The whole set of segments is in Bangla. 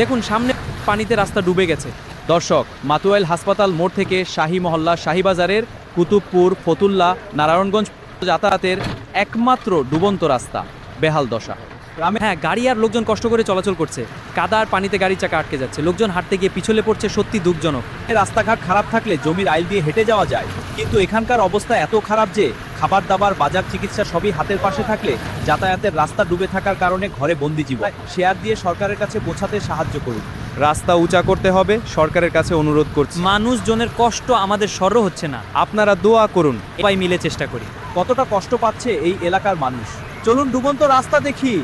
দেখুন সামনে পানিতে রাস্তা ডুবে গেছে। দর্শক, মাতুয়াইল হাসপাতাল মোড় থেকে শাহী মহল্লা শাহীবাজারের কুতুবপুর ফতুল্লা নারায়ণগঞ্জ যাতায়াতের একমাত্র ডুবন্ত রাস্তা বেহাল দশা। হ্যাঁ, গাড়ি আর লোকজন কষ্ট করে চলাচল করছে, কাদা আর পানিতে গাড়ির চাকা আটকে যাচ্ছে, লোকজন হাঁটতে গিয়ে পিছলে পড়ছে, সত্যি দুঃখজনক। রাস্তাঘাট খারাপ থাকলে জমির আইল দিয়ে হেঁটে যাওয়া যায়, কিন্তু এখানকার অবস্থা এত খারাপ যে খাবার দাবার বাজার চিকিৎসা সবই হাতের পাশে থাকলে যাতায়াতের রাস্তা ডুবে থাকার কারণে ঘরে বন্দি জীবন। শেয়ার দিয়ে সরকারের কাছে পৌঁছাতে সাহায্য করুন। রাস্তা উঁচা করতে হবে, সরকারের কাছে অনুরোধ করছি। মানুষজনের কষ্ট আমাদের সহ্য হচ্ছে না, আপনারা দোয়া করুন, সবাই মিলে চেষ্টা করি। কতটা কষ্ট পাচ্ছে এই এলাকার মানুষ, চলুন ডুবন্ত রাস্তা দেখি।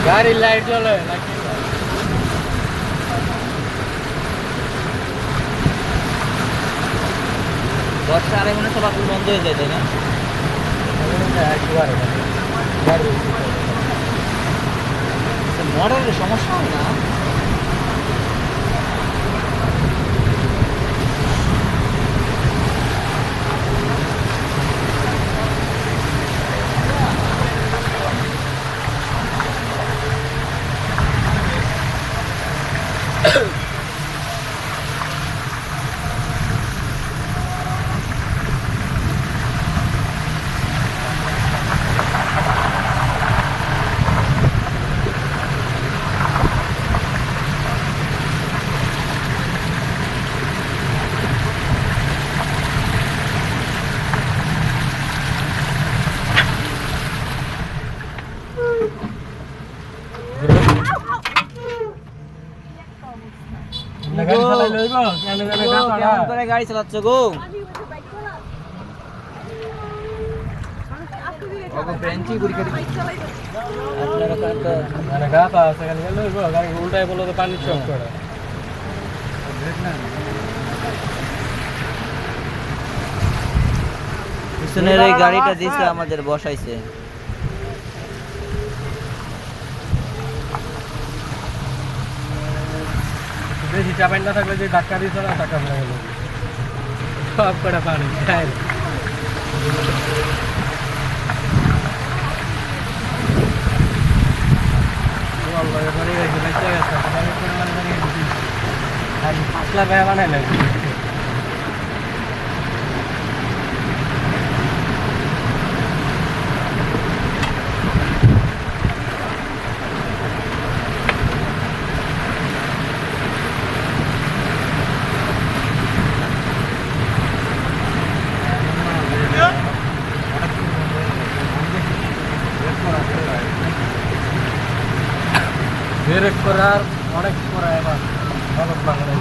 গাড়ির লাইট জ্বলে নাকি? বর্ষা আর এমনি সব আসলে বন্ধ হয়ে যায়, তাই না? মডেলের সমস্যা হয় না? গাড়ি চালাচ্ছ গো? উল্টায় বলো তো পানির চক করে পিছনের এই গাড়িটা দিছে আমাদের বসাইছে। বেশি চাপাই না থাকলে যে ধাক্কা দিত না টাকা পড়ে গেল সব করে পানি খাই। পাতলা ভাই বানাই লাগে বেরেক করার অনেক পরে এবার ভালো বাংলা